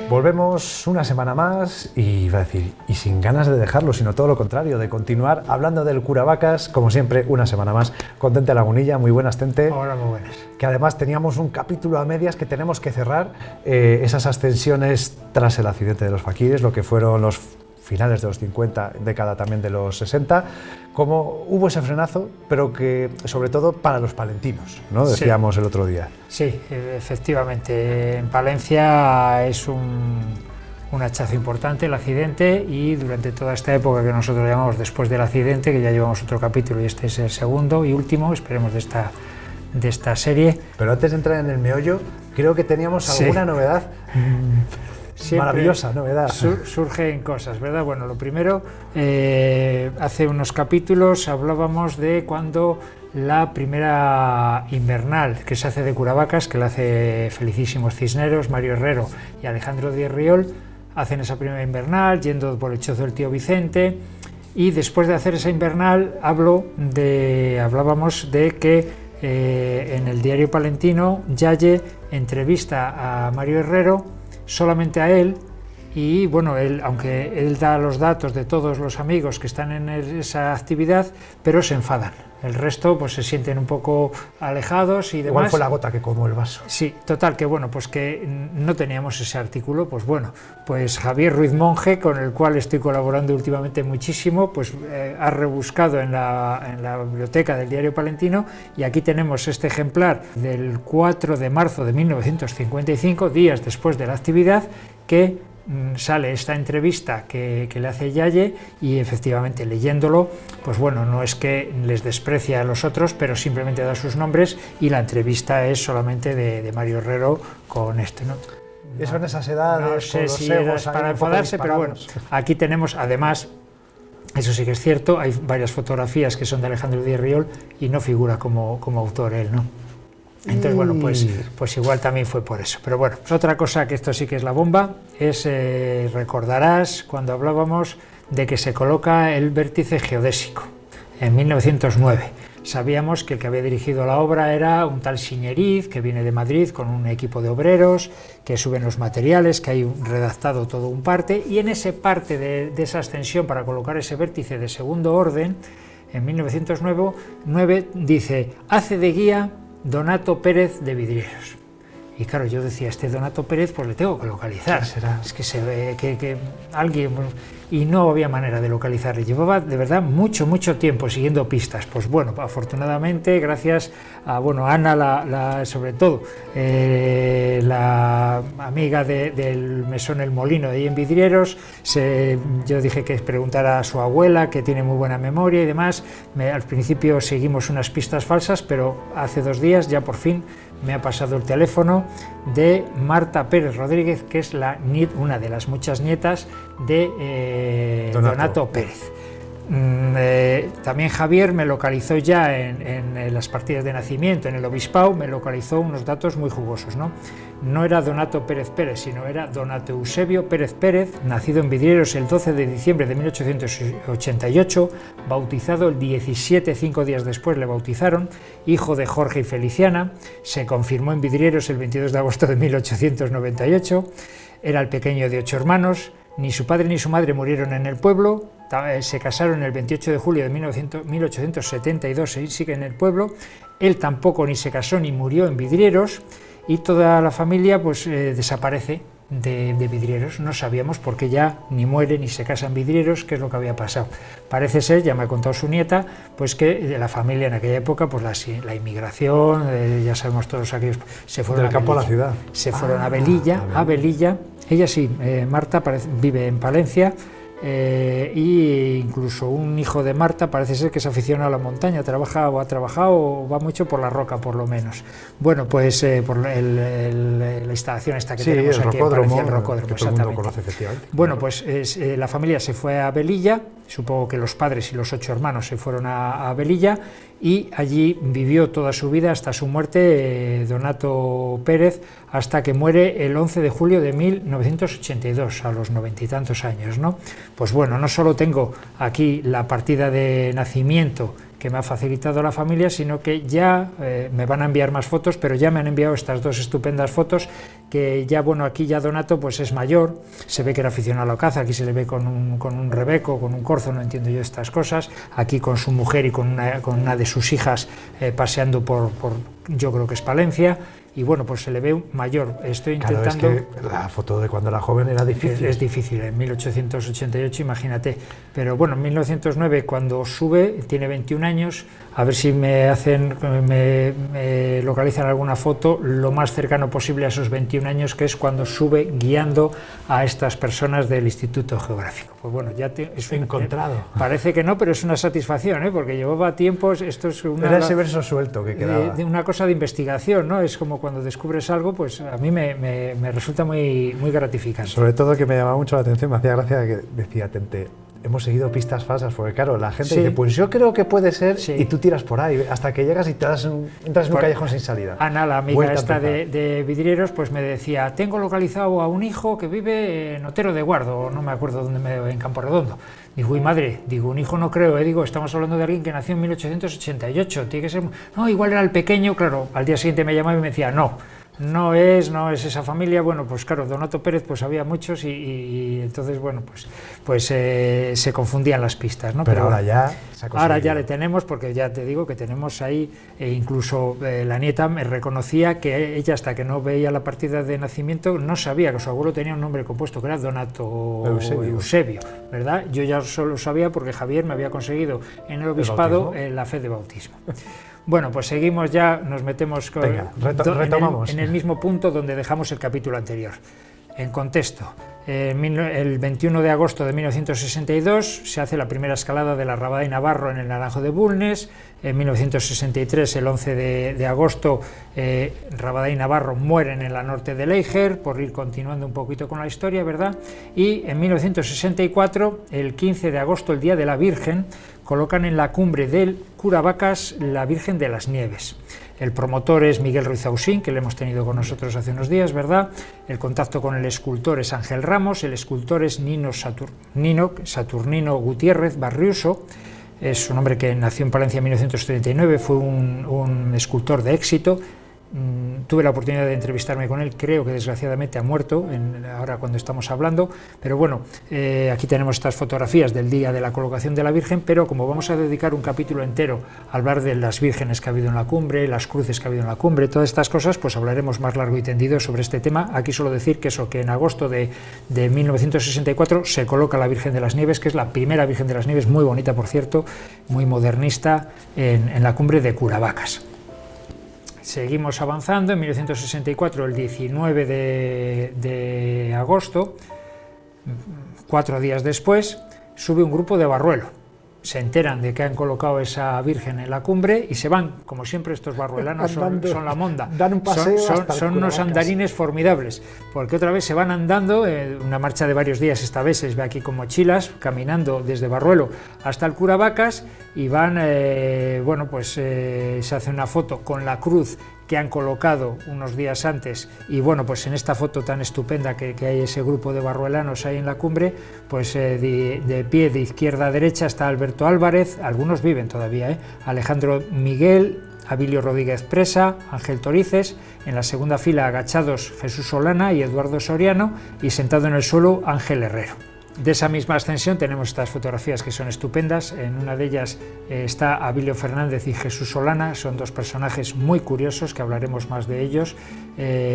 Volvemos una semana más y iba a decir, y sin ganas de dejarlo, sino todo lo contrario, de continuar hablando del cura Vacas, como siempre, una semana más, con Tente Lagunilla. Muy buenas, Tente. Hola, muy buenas. Que además teníamos un capítulo a medias que tenemos que cerrar, esas ascensiones tras el accidente de los faquires, lo que fueron los finales de los 50, década también de los 60, como hubo ese frenazo, pero que sobre todo para los palentinos, ¿no? Decíamos el otro día. Sí, efectivamente, en Palencia es un hachazo importante el accidente, y durante toda esta época que nosotros llamamos después del accidente, que ya llevamos otro capítulo y este es el segundo y último, esperemos, de esta serie. Pero antes de entrar en el meollo, creo que teníamos alguna novedad. Siempre maravillosa novedad. Surgen cosas, ¿verdad? Bueno, lo primero, hace unos capítulos hablábamos de cuando la primera invernal que se hace de Curavacas, que la hace Felicísimos Cisneros, Mario Herrero y Alejandro Díez Riol, hacen esa primera invernal yendo por el Chozo del Tío Vicente, y después de hacer esa invernal hablábamos de que en el diario palentino Yaye entrevista a Mario Herrero, solamente a él, y bueno, aunque él da los datos de todos los amigos que están en esa actividad, pero se enfadan. El resto pues se sienten un poco alejados y demás. Igual fue la gota que colmó el vaso. Sí, total, que bueno, pues que no teníamos ese artículo, pues bueno, pues Javier Ruiz Monge, con el cual estoy colaborando últimamente muchísimo, pues ha rebuscado en la biblioteca del Diario Palentino, y aquí tenemos este ejemplar del 4 de marzo de 1955, días después de la actividad, que sale esta entrevista que le hace Yaye, y efectivamente leyéndolo, pues bueno, no es que les desprecia a los otros, pero simplemente da sus nombres, y la entrevista es solamente de Mario Herrero con este, ¿no? Eso en esas edades, no sé si era para enfadarse, pero bueno, aquí tenemos además, eso sí que es cierto, hay varias fotografías que son de Alejandro Díez Riol y no figura como autor él, ¿no? Entonces, bueno, pues igual también fue por eso. Pero bueno, pues otra cosa, que esto sí que es la bomba, es, recordarás cuando hablábamos de que se coloca el vértice geodésico en 1909. Sabíamos que el que había dirigido la obra era un tal Siñeriz, que viene de Madrid con un equipo de obreros, que suben los materiales, que hay redactado todo un parte, y en ese parte de esa ascensión para colocar ese vértice de segundo orden, en 1909 dice, hace de guía Donato Pérez de Vidrieros. Y claro, yo decía, este Donato Pérez pues le tengo que localizar. ¿Será? Es que se ve que alguien... Y no había manera de localizarle. Llevaba de verdad mucho tiempo siguiendo pistas. Pues bueno, afortunadamente, gracias a Ana, sobre todo, la amiga del mesón El Molino de ahí en Vidrieros, yo dije que preguntara a su abuela, que tiene muy buena memoria y demás. Al principio seguimos unas pistas falsas, pero hace 2 días ya por fin me ha pasado el teléfono de Marta Pérez Rodríguez, que es una de las muchas nietas de Donato Pérez. También Javier me localizó ya en las partidas de nacimiento, en el obispado, me localizó unos datos muy jugosos, ¿no? No era Donato Pérez Pérez, sino era Donato Eusebio Pérez Pérez, nacido en Vidrieros el 12 de diciembre de 1888, bautizado el 17, 5 días después le bautizaron, hijo de Jorge y Feliciana, se confirmó en Vidrieros el 22 de agosto de 1898, era el pequeño de 8 hermanos, ni su padre ni su madre murieron en el pueblo, se casaron el 28 de julio de 1872, sigue en el pueblo, él tampoco ni se casó ni murió en Vidrieros, y toda la familia pues desaparece de Vidrieros. No sabíamos por qué ya ni muere ni se casa en Vidrieros, qué es lo que había pasado. Parece ser, ya me ha contado su nieta, pues que de la familia en aquella época, pues la inmigración, ya sabemos todos aquellos, se fueron del campo a la ciudad. Se fueron a Velilla. Ella sí, Marta vive en Palencia, y incluso un hijo de Marta parece ser que es aficionado a la montaña, ha trabajado o va mucho por la roca, por lo menos. Bueno, pues por la instalación esta que tenemos aquí en Palencia, el rocódromo, exactamente. Conoce, efectivamente. Bueno, pues la familia se fue a Velilla, supongo que los padres y los 8 hermanos se fueron a Velilla, y allí vivió toda su vida hasta su muerte, Donato Pérez, hasta que muere el 11 de julio de 1982, a los 90 y tantos años, ¿no? Pues bueno, no solo tengo aquí la partida de nacimiento que me ha facilitado la familia, sino que ya me van a enviar más fotos, pero ya me han enviado estas dos estupendas fotos, que ya, bueno, aquí ya Donato pues es mayor, se ve que era aficionado a la caza, aquí se le ve con un rebeco, con un corzo, no entiendo yo estas cosas, aquí con su mujer y con una de sus hijas paseando por, yo creo que es Palencia, y bueno, pues se le ve mayor. Estoy intentando... Claro, es que la foto de cuando era joven era difícil. Es difícil, en 1888, imagínate. Pero bueno, en 1909, cuando sube, tiene 21 años, a ver si me localizan alguna foto lo más cercano posible a esos 21 años, que es cuando sube guiando a estas personas del Instituto Geográfico. Pues bueno, ya es encontrado. Parece que no, pero es una satisfacción, ¿eh? Porque llevaba tiempos, esto es era ese verso suelto que quedaba. De una cosa de investigación, ¿no? Es como cuando descubres algo, pues a mí me resulta muy gratificante. Sobre todo que me llamaba mucho la atención, me hacía gracia que decía Tente, hemos seguido pistas falsas, porque claro, la gente dice, pues yo creo que puede ser, y tú tiras por ahí, hasta que llegas y entras en un callejón sin salida. Ana, la amiga esta de Vidrieros, pues me decía, tengo localizado a un hijo que vive en Otero de Guardo, no me acuerdo dónde, en Campo Redondo. Digo, uy, madre, digo, un hijo no creo, digo, estamos hablando de alguien que nació en 1888, tiene que ser... No, igual era el pequeño, claro, al día siguiente me llamaba y me decía, no es esa familia. Bueno, pues claro, Donato Pérez, pues había muchos y entonces, bueno, pues se confundían las pistas, ¿no? Pero ahora ya ahora ya le tenemos, porque ya te digo que tenemos ahí, incluso la nieta me reconocía que ella, hasta que no veía la partida de nacimiento, no sabía que su abuelo tenía un nombre compuesto, que era Donato Eusebio, ¿verdad? Yo ya solo sabía porque Javier me había conseguido en el obispado la fe de bautismo. Bueno, pues seguimos ya, nos metemos retomamos. En el mismo punto donde dejamos el capítulo anterior. En contexto, el 21 de agosto de 1962 se hace la primera escalada de la Rabada y Navarro en el Naranjo de Bulnes. En 1963, el 11 de agosto, Rabada y Navarro mueren en la norte de Leijer, por ir continuando un poquito con la historia, ¿verdad? Y en 1964, el 15 de agosto, el Día de la Virgen, colocan en la cumbre del Curavacas la Virgen de las Nieves. El promotor es Miguel Ruiz Ausín, que le hemos tenido con nosotros hace unos días, ¿verdad? El contacto con el escultor es Ángel Ramos, el escultor es Saturnino Gutiérrez Barriuso, es un hombre que nació en Palencia en 1939, fue un escultor de éxito. Tuve la oportunidad de entrevistarme con él, creo que desgraciadamente ha muerto ahora cuando estamos hablando, pero bueno, aquí tenemos estas fotografías del día de la colocación de la Virgen, pero como vamos a dedicar un capítulo entero a hablar de las vírgenes que ha habido en la cumbre, las cruces que ha habido en la cumbre, todas estas cosas, pues hablaremos más largo y tendido sobre este tema. Aquí solo decir que en agosto de 1964 se coloca la Virgen de las Nieves, que es la primera Virgen de las Nieves, muy bonita por cierto, muy modernista, en la cumbre de Curavacas. Seguimos avanzando. En 1964, el 19 de agosto, 4 días después, sube un grupo de Barruelo. Se enteran de que han colocado esa Virgen en la cumbre y se van, como siempre estos barruelanos son la monda, dan un paseo son unos andarines formidables, porque otra vez se van andando, una marcha de varios días, esta vez se ve aquí con mochilas, caminando desde Barruelo hasta el Curavacas y van, se hace una foto con la cruz que han colocado unos días antes, y bueno, pues en esta foto tan estupenda que hay ese grupo de barruelanos ahí en la cumbre, pues de pie de izquierda a derecha está Alberto Álvarez, algunos viven todavía, Alejandro Miguel, Abilio Rodríguez Presa, Ángel Torices, en la segunda fila agachados Jesús Solana y Eduardo Soriano, y sentado en el suelo Ángel Herrero. De esa misma ascensión tenemos estas fotografías que son estupendas. En una de ellas está Abilio Fernández y Jesús Solana, son dos personajes muy curiosos que hablaremos más de ellos,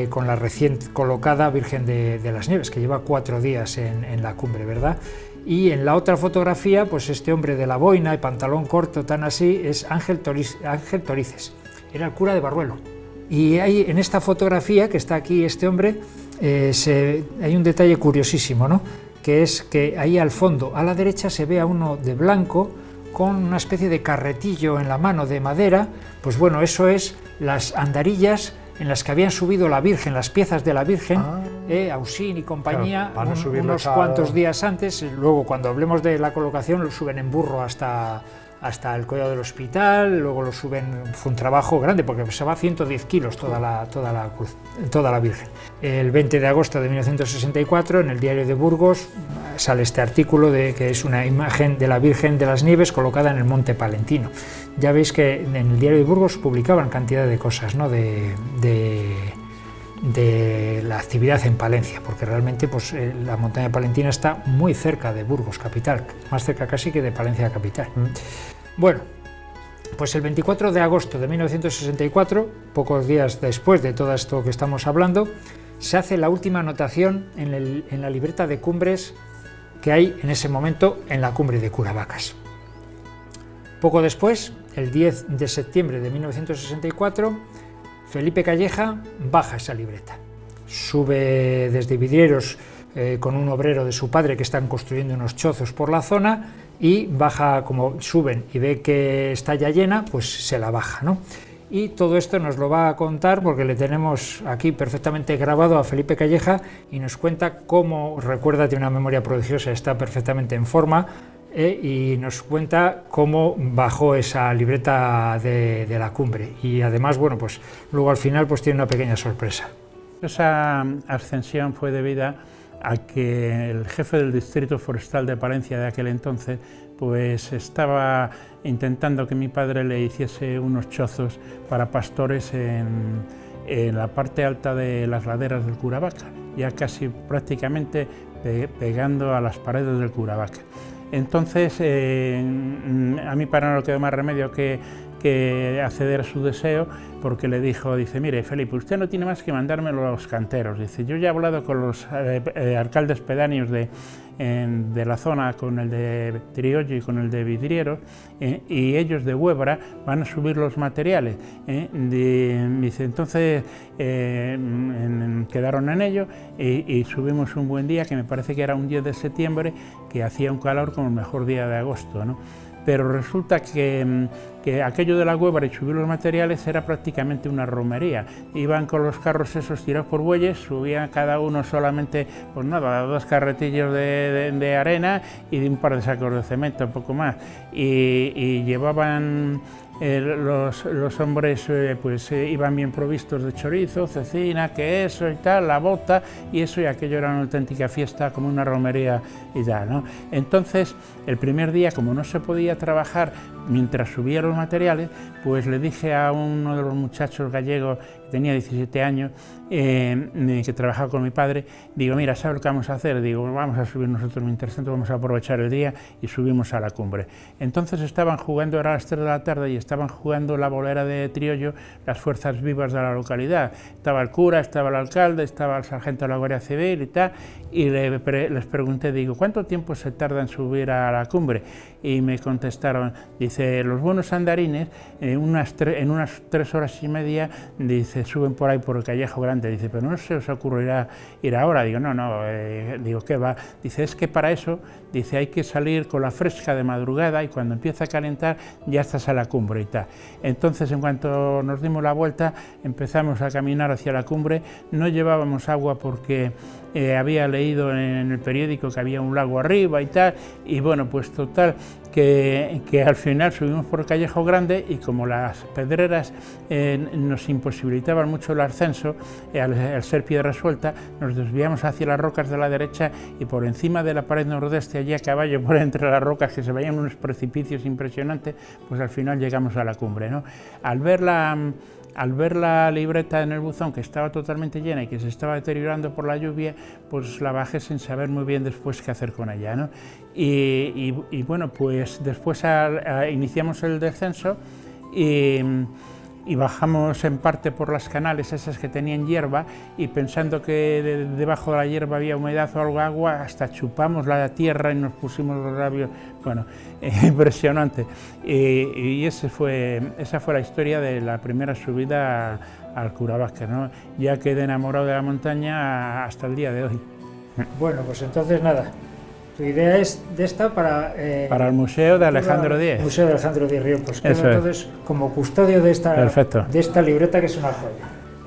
con la recién colocada Virgen de las Nieves, que lleva 4 días en la cumbre, ¿verdad? Y en la otra fotografía, pues este hombre de la boina y pantalón corto tan así es Ángel Torices, era el cura de Barruelo. Y hay, en esta fotografía que está aquí este hombre, hay un detalle curiosísimo, ¿no? Que es que ahí al fondo, a la derecha, se ve a uno de blanco con una especie de carretillo en la mano de madera. Pues bueno, eso es las andarillas en las que habían subido la Virgen, las piezas de la Virgen, Ausín y compañía, claro, unos cuantos días antes. Luego, cuando hablemos de la colocación, lo suben en burro hasta el collado del hospital, luego lo suben, fue un trabajo grande porque se va 110 kilos toda la cruz, toda la Virgen. El 20 de agosto de 1964, en el diario de Burgos, sale este artículo que es una imagen de la Virgen de las Nieves colocada en el Monte Palentino. Ya veis que en el Diario de Burgos publicaban cantidad de cosas, ¿no?, de la actividad en Palencia, porque realmente pues, la montaña palentina está muy cerca de Burgos capital, más cerca casi que de Palencia capital. Bueno, pues el 24 de agosto de 1964, pocos días después de todo esto que estamos hablando, se hace la última anotación en la libreta de cumbres que hay en ese momento en la cumbre de Curavacas. Poco después, el 10 de septiembre de 1964, Felipe Calleja baja esa libreta, sube desde Vidrieros con un obrero de su padre que están construyendo unos chozos por la zona y baja, como suben y ve que está ya llena, pues se la baja, ¿no? Y todo esto nos lo va a contar porque le tenemos aquí perfectamente grabado a Felipe Calleja y nos cuenta cómo, recuerda, tiene una memoria prodigiosa, está perfectamente en forma, y nos cuenta cómo bajó esa libreta de la cumbre. Y además, bueno, pues luego al final pues tiene una pequeña sorpresa. Esa ascensión fue debida a que el jefe del Distrito Forestal de Palencia de aquel entonces pues estaba intentando que mi padre le hiciese unos chozos para pastores en la parte alta de las laderas del Curavaca, ya casi prácticamente pegando a las paredes del Curavaca. Entonces, a mi padre no le quedó más remedio que acceder a su deseo, porque le dijo, dice, mire, Felipe, usted no tiene más que mandarme los canteros. Dice, yo ya he hablado con los alcaldes pedáneos de la zona, con el de Triollo y con el de Vidrieros, y ellos de Huebra van a subir los materiales. Dice, entonces quedaron en ello y subimos un buen día, que me parece que era un 10 de septiembre, que hacía un calor como el mejor día de agosto, ¿no? Pero resulta que aquello de la Huebra y subir los materiales era prácticamente una romería. Iban con los carros esos tirados por bueyes, subían cada uno solamente, pues nada, 2 carretillos de arena y un par de sacos de cemento, un poco más. Y llevaban los hombres, pues iban bien provistos de chorizo, cecina, queso y tal, la bota y eso, y aquello era una auténtica fiesta, como una romería y tal, ¿no? Entonces, el primer día, como no se podía trabajar mientras subía los materiales, pues le dije a uno de los muchachos gallegos, que tenía 17 años, que trabajaba con mi padre, digo, mira, ¿sabes lo que vamos a hacer? Digo, vamos a subir nosotros, mientras tanto vamos a aprovechar el día, y subimos a la cumbre. Entonces estaban jugando, era las 3 de la tarde, y estaban jugando la bolera de Triollo las fuerzas vivas de la localidad. Estaba el cura, estaba el alcalde, estaba el sargento de la Guardia Civil y tal, y les pregunté, digo, ¿cuánto tiempo se tarda en subir a la cumbre? Y me contestaron, dice, los buenos andarines en unas 3 horas y media, dice, suben por ahí por el Callejo Grande, dice, pero no se os ocurrirá ir ahora. Digo, no, digo, ¿qué va? Dice, es que para eso, dice, hay que salir con la fresca de madrugada y cuando empieza a calentar ya estás a la cumbre y tal. Entonces, en cuanto nos dimos la vuelta, empezamos a caminar hacia la cumbre. No llevábamos agua porque había leído en el periódico que había un lago arriba y tal, y bueno, pues total, que al final subimos por el Callejo Grande y como las pedreras nos imposibilitaban mucho el ascenso, al ser piedra suelta, nos desviamos hacia las rocas de la derecha y por encima de la pared nordeste, allí a caballo por entre las rocas, que se veían unos precipicios impresionantes, pues al final llegamos a la cumbre, ¿no? Al ver la libreta en el buzón, que estaba totalmente llena y que se estaba deteriorando por la lluvia, pues la bajé sin saber muy bien después qué hacer con ella, ¿no? Y bueno, pues después iniciamos el descenso y bajamos en parte por las canales esas que tenían hierba, y pensando que debajo de la hierba había humedad o algo agua, hasta chupamos la tierra y nos pusimos los labios, bueno, impresionante. Y esa fue la historia de la primera subida al Curavaca, ¿no? Ya quedé enamorado de la montaña hasta el día de hoy. Bueno, pues entonces nada. Tu idea es de esta para el Museo de Alejandro X. Museo de Alejandro X Río, pues queda entonces como custodio de esta libreta, que es una joya.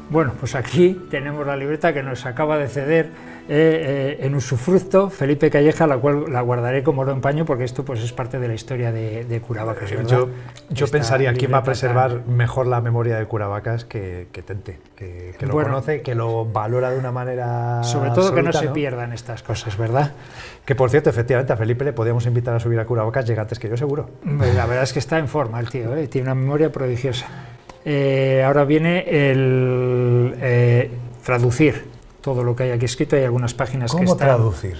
Bueno, pues aquí tenemos la libreta que nos acaba de ceder en usufructo, Felipe Calleja, la cual la guardaré como oro en paño, porque esto pues es parte de la historia de Curavacas. Yo pensaría, ¿quién va a preservar mejor la memoria de Curavacas que Tente? Que lo conoce, que lo valora de una manera sobre todo absoluta, que no se pierdan estas cosas, ¿verdad? Que por cierto, efectivamente, a Felipe le podíamos invitar a subir a Curavacas, llega antes que yo seguro. La verdad es que está en forma el tío, tiene una memoria prodigiosa. Ahora viene el traducir todo lo que hay aquí escrito. Hay algunas páginas que están... ¿Cómo traducir?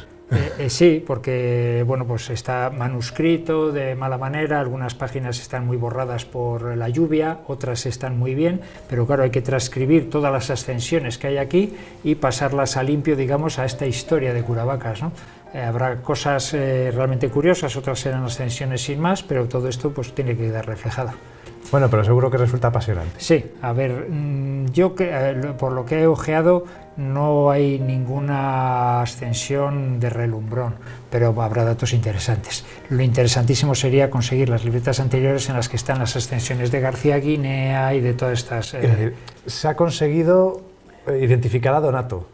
Sí, porque bueno, pues está manuscrito de mala manera, algunas páginas están muy borradas por la lluvia, otras están muy bien, pero claro, hay que transcribir todas las ascensiones que hay aquí y pasarlas a limpio, digamos, a esta historia de Curavacas, ¿no? Habrá cosas realmente curiosas, otras serán ascensiones sin más, pero todo esto pues tiene que quedar reflejado. Bueno, pero seguro que resulta apasionante. Sí, a ver, yo por lo que he ojeado no hay ninguna ascensión de relumbrón, pero habrá datos interesantes. Lo interesantísimo sería conseguir las libretas anteriores en las que están las ascensiones de García Guinea y de todas estas... Se ha conseguido identificar a Donato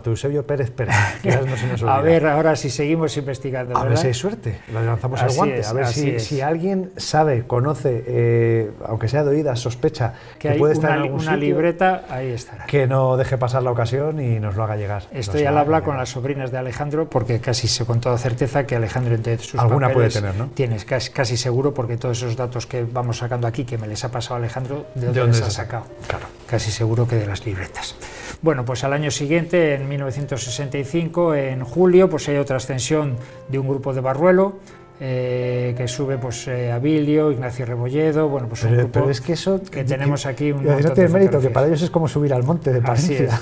Eusebio Pérez Pérez, que no se nos olvida. A ver, ahora si seguimos investigando, ¿verdad? A ver si hay suerte, le lanzamos el guante, a ver si alguien sabe, conoce, aunque sea de oídas, sospecha que puede estar en algún sitio, una libreta, ahí estará. Que no deje pasar la ocasión y nos lo haga llegar. Estoy al habla con las sobrinas de Alejandro, porque casi sé con toda certeza que Alejandro entre sus alguna papeles puede tener, ¿no? Tienes casi seguro, porque todos esos datos que vamos sacando aquí, que me les ha pasado a Alejandro, ¿de dónde les ha sacado? Claro. Casi seguro que de las libretas. Bueno, pues al año siguiente, en 1965, en julio, pues hay otra ascensión de un grupo de Barruelo, que sube pues Abilio, Ignacio Rebolledo, bueno, pues un grupo pero es que eso que tenemos aquí un montón de mérito, que para ellos es como subir al monte de Palencia.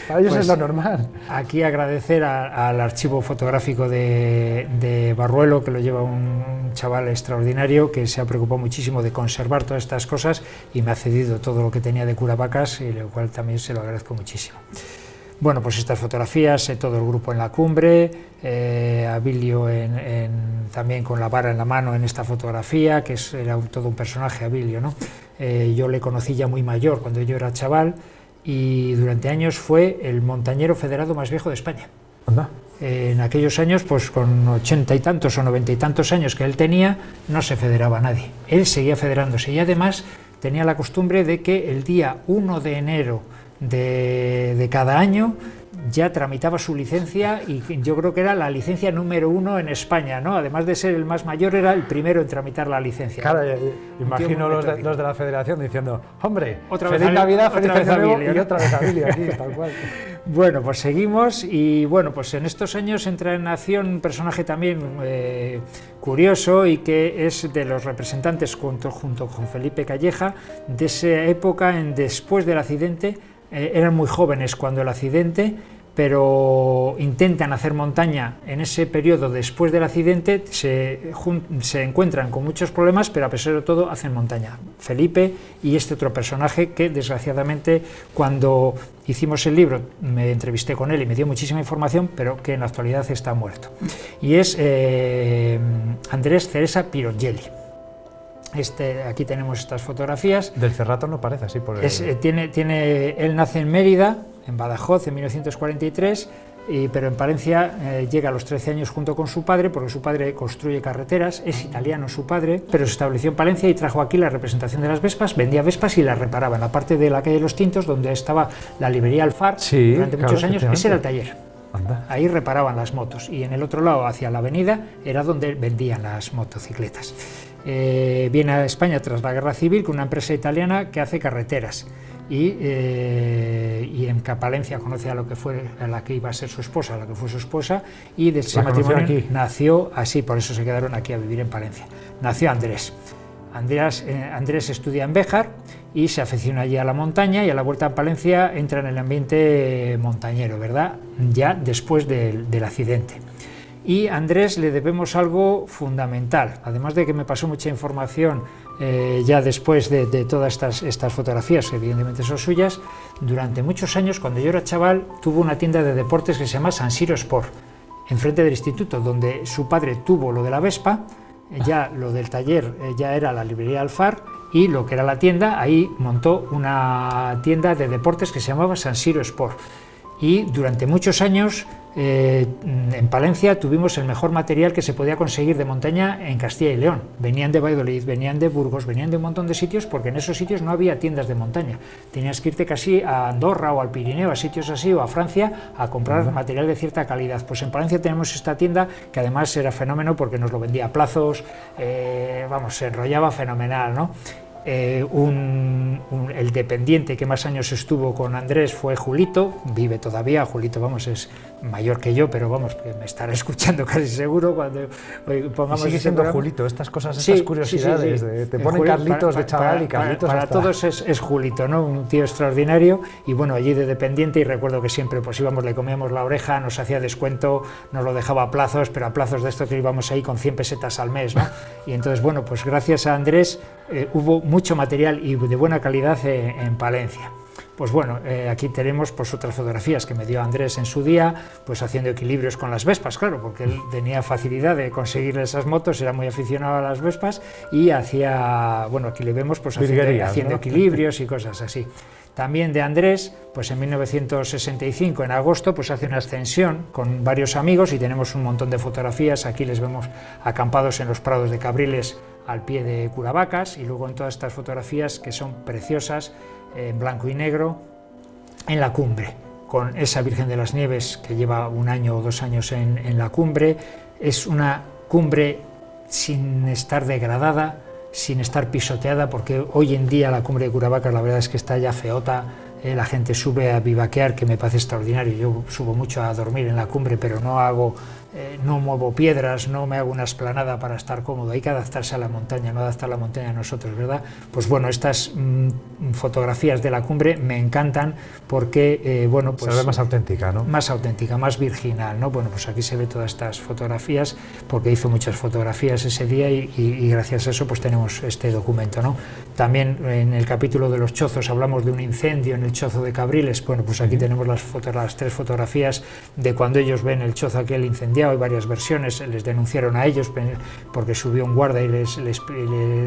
Para ellos pues es lo normal. Aquí agradecer al archivo fotográfico de Barruelo, que lo lleva un chaval extraordinario que se ha preocupado muchísimo de conservar todas estas cosas y me ha cedido todo lo que tenía de Curavacas, y lo cual también se lo agradezco muchísimo. Bueno, pues estas fotografías, todo el grupo en la cumbre, Abilio también con la vara en la mano en esta fotografía, que era todo un personaje, Abilio, ¿no? Yo le conocí ya muy mayor, cuando yo era chaval, y durante años fue el montañero federado más viejo de España. ¿Anda? En aquellos años, pues con 80 y tantos o 90 y tantos años que él tenía, no se federaba a nadie. Él seguía federándose y además tenía la costumbre de que el día 1 de enero de cada año ya tramitaba su licencia, y yo creo que era la licencia número 1 en España, ¿no? Además de ser el más mayor, era el primero en tramitar la licencia. Claro, imagino los de la federación diciendo, hombre, otra feliz vez Navidad, feliz Año Nuevo, Abilio, y otra vez Abilio aquí, tal cual. Bueno, pues seguimos, y bueno, pues en estos años entra en acción un personaje también curioso, y que es de los representantes junto con Felipe Calleja de esa época después del accidente. Eran muy jóvenes cuando el accidente, pero intentan hacer montaña en ese periodo después del accidente, se encuentran con muchos problemas, pero a pesar de todo hacen montaña. Felipe y este otro personaje que desgraciadamente, cuando hicimos el libro, me entrevisté con él y me dio muchísima información, pero que en la actualidad está muerto. Y es Andrés Ceresa Pirongelli. Aquí tenemos estas fotografías. Del Cerrato no parece así. Él nace en Mérida, en Badajoz, en 1943, pero en Palencia llega a los 13 años junto con su padre, porque su padre construye carreteras, es italiano su padre, pero se estableció en Palencia y trajo aquí la representación de las Vespas, vendía Vespas y las reparaba en la parte de la calle Los Tintos, donde estaba la librería Alfar, durante muchos años. Ese era el taller. Anda. Ahí reparaban las motos, y en el otro lado, hacia la avenida, era donde vendían las motocicletas. Viene a España tras la Guerra Civil con una empresa italiana que hace carreteras, y en Palencia conoce a la que iba a ser su esposa, a la que fue su esposa, y de ese matrimonio nació así, por eso se quedaron aquí a vivir en Palencia. Nació Andrés. Andrés estudia en Béjar y se aficiona allí a la montaña, y a la vuelta a Palencia entra en el ambiente montañero, ¿verdad? Ya después del accidente. Y a Andrés le debemos algo fundamental, además de que me pasó mucha información ya después de todas estas fotografías, que evidentemente son suyas. Durante muchos años, cuando yo era chaval, tuvo una tienda de deportes que se llama San Siro Sport, enfrente del instituto, donde su padre tuvo lo de la Vespa, ya lo del taller ya era la librería Alfar, y lo que era la tienda, ahí montó una tienda de deportes que se llamaba San Siro Sport. y durante muchos años en Palencia tuvimos el mejor material que se podía conseguir de montaña en Castilla y León. Venían de Valladolid, venían de Burgos, venían de un montón de sitios, porque en esos sitios no había tiendas de montaña. Tenías que irte casi a Andorra o al Pirineo, a sitios así, o a Francia, a comprar material de cierta calidad. Pues en Palencia tenemos esta tienda que además era fenómeno porque nos lo vendía a plazos, se enrollaba fenomenal, ¿no? El dependiente que más años estuvo con Andrés fue Julito, vive todavía. Julito, es mayor que yo, pero que me estará escuchando casi seguro cuando pongamos. Sigue siendo Julito, estas cosas, estas curiosidades. Sí. Te ponen Carlitos de chaval y Carlitos para todos es Julito, ¿no? Un tío extraordinario, y bueno, allí de dependiente, y recuerdo que siempre pues íbamos, le comíamos la oreja, nos hacía descuento, nos lo dejaba a plazos, pero a plazos de esto que íbamos ahí con 100 pesetas al mes, ¿no? Y entonces, bueno, pues gracias a Andrés hubo mucho material y de buena calidad en Palencia. Pues bueno, aquí tenemos pues otras fotografías que me dio Andrés en su día, pues haciendo equilibrios con las Vespas, claro, porque él tenía facilidad de conseguir esas motos, era muy aficionado a las Vespas y hacía, bueno, aquí le vemos pues haciendo ¿no? equilibrios y cosas así. También de Andrés, pues en 1965, en agosto, pues hace una ascensión con varios amigos y tenemos un montón de fotografías. Aquí les vemos acampados en los prados de Cabriles al pie de Curavacas, y luego en todas estas fotografías que son preciosas, en blanco y negro, en la cumbre, con esa Virgen de las Nieves que lleva 1 año o 2 años en la cumbre. Es una cumbre sin estar degradada, sin estar pisoteada, porque hoy en día la cumbre de Curavacas la verdad es que está ya feota, la gente sube a vivaquear, que me parece extraordinario. Yo subo mucho a dormir en la cumbre, pero no muevo piedras, no me hago una esplanada para estar cómodo. Hay que adaptarse a la montaña, no adaptar la montaña a nosotros, ¿verdad? Pues bueno, estas fotografías de la cumbre me encantan porque, bueno, pues... Se ve más auténtica, ¿no? Más auténtica, más virginal, ¿no? Bueno, pues aquí se ve todas estas fotografías, porque hizo muchas fotografías ese día y gracias a eso pues tenemos este documento, ¿no? También en el capítulo de los chozos hablamos de un incendio en el chozo de Cabriles. Bueno, pues aquí tenemos las 3 fotografías de cuando ellos ven el chozo aquel incendiado. Hay varias versiones, les denunciaron a ellos porque subió un guarda y les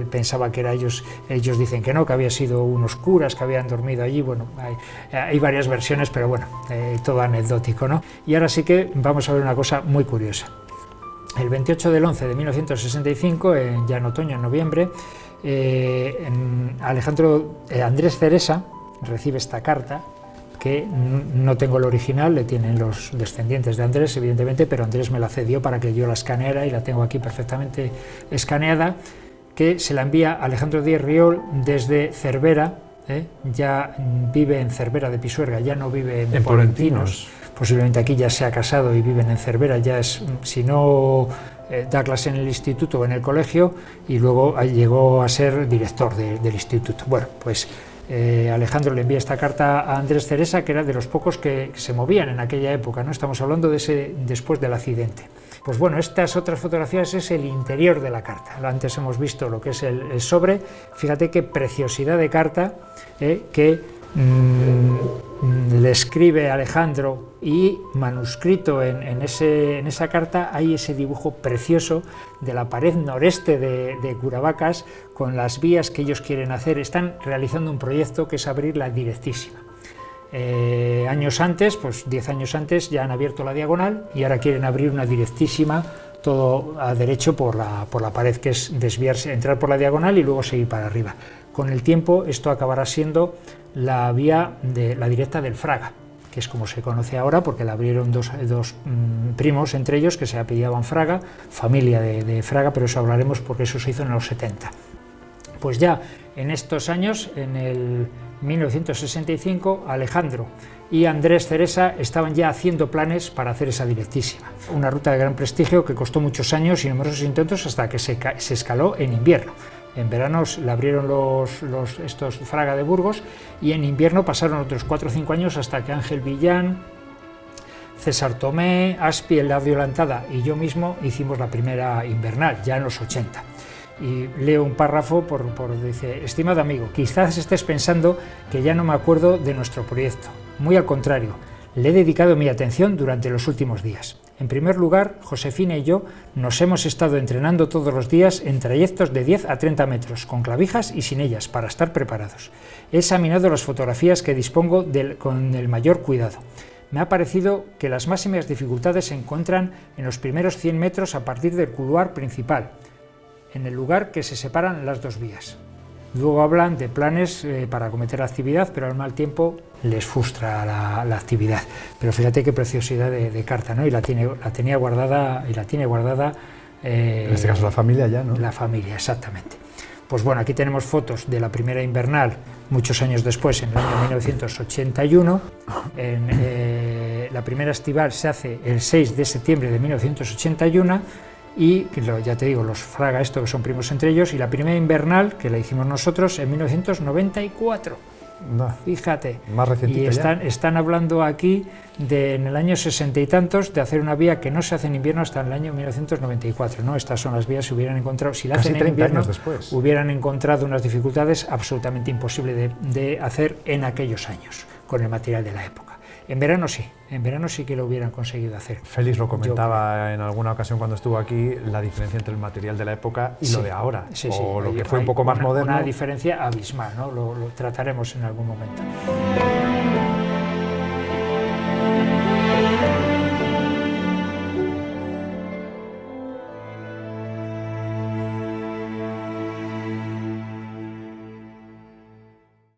pensaba que era ellos dicen que no, que había sido unos curas que habían dormido allí. Bueno, hay varias versiones, pero bueno, todo anecdótico, ¿no? Y ahora sí que vamos a ver una cosa muy curiosa. El 28 del 11 de 1965, ya en otoño, en noviembre, Andrés Ceresa recibe esta carta, que no tengo el original, le tienen los descendientes de Andrés, evidentemente, pero Andrés me la cedió para que yo la escaneara y la tengo aquí perfectamente escaneada, que se la envía Alejandro Díez Riol desde Cervera, ya vive en Cervera de Pisuerga, ya no vive en Polentinos. Posiblemente aquí ya se ha casado y viven en Cervera, ya es, si no da clase en el instituto o en el colegio, y luego llegó a ser director del instituto. Bueno, pues Alejandro le envía esta carta a Andrés Ceresa, que era de los pocos que se movían en aquella época, ¿no? Estamos hablando de después del accidente. Pues bueno, estas otras fotografías es el interior de la carta. Antes hemos visto lo que es el sobre. Fíjate qué preciosidad de carta que le escribe Alejandro, y manuscrito en esa carta hay ese dibujo precioso de la pared noreste de Curavacas con las vías que ellos quieren hacer. Están realizando un proyecto que es abrir la Directísima. Años antes, pues 10 años antes, ya han abierto la diagonal y ahora quieren abrir una Directísima todo a derecho por la pared, que es desviarse, entrar por la diagonal y luego seguir para arriba. Con el tiempo esto acabará siendo la vía de la directa del Fraga, que es como se conoce ahora, porque la abrieron dos primos entre ellos que se apellidaban Fraga, familia de Fraga, pero eso hablaremos porque eso se hizo en los 70. Pues ya en estos años, en el 1965, Alejandro y Andrés Ceresa estaban ya haciendo planes para hacer esa Directísima. Una ruta de gran prestigio que costó muchos años y numerosos intentos hasta que se escaló en invierno. En verano la abrieron estos Fraga de Burgos, y en invierno pasaron otros 4 o 5 años hasta que Ángel Villán, César Tomé, Aspi, Eladio Lantada y yo mismo hicimos la primera invernal, ya en los 80. Y leo un párrafo, dice: estimado amigo, quizás estés pensando que ya no me acuerdo de nuestro proyecto. Muy al contrario, le he dedicado mi atención durante los últimos días. En primer lugar, Josefina y yo nos hemos estado entrenando todos los días en trayectos de 10 a 30 metros, con clavijas y sin ellas, para estar preparados. He examinado las fotografías que dispongo con el mayor cuidado. me ha parecido que las máximas dificultades se encuentran en los primeros 100 metros a partir del couloir principal, en el lugar que se separan las dos vías. Luego hablan de planes para acometer la actividad, pero al mal tiempo les frustra la actividad. Pero fíjate qué preciosidad de carta, ¿no? Y la tenía guardada, en este caso la familia ya, ¿no? La familia, exactamente. Pues bueno, aquí tenemos fotos de la primera invernal, muchos años después, en el año 1981. La primera estival se hace el 6 de septiembre de 1981 y, ya te digo, los Fraga, esto que son primos entre ellos, y la primera invernal, que la hicimos nosotros, en 1994. No, fíjate. Más recientito. Y están hablando aquí en el año 60 y tantos de hacer una vía que no se hace en invierno hasta el año 1994, ¿no? Estas son las vías que hubieran encontrado, si la hacen en invierno, hubieran encontrado unas dificultades absolutamente imposibles de hacer en aquellos años, con el material de la época. En verano sí que lo hubieran conseguido hacer. Félix lo comentaba en alguna ocasión cuando estuvo aquí, la diferencia entre el material de la época y lo de ahora, o lo que fue un poco más moderno. Una diferencia abismal, ¿no? Lo trataremos en algún momento.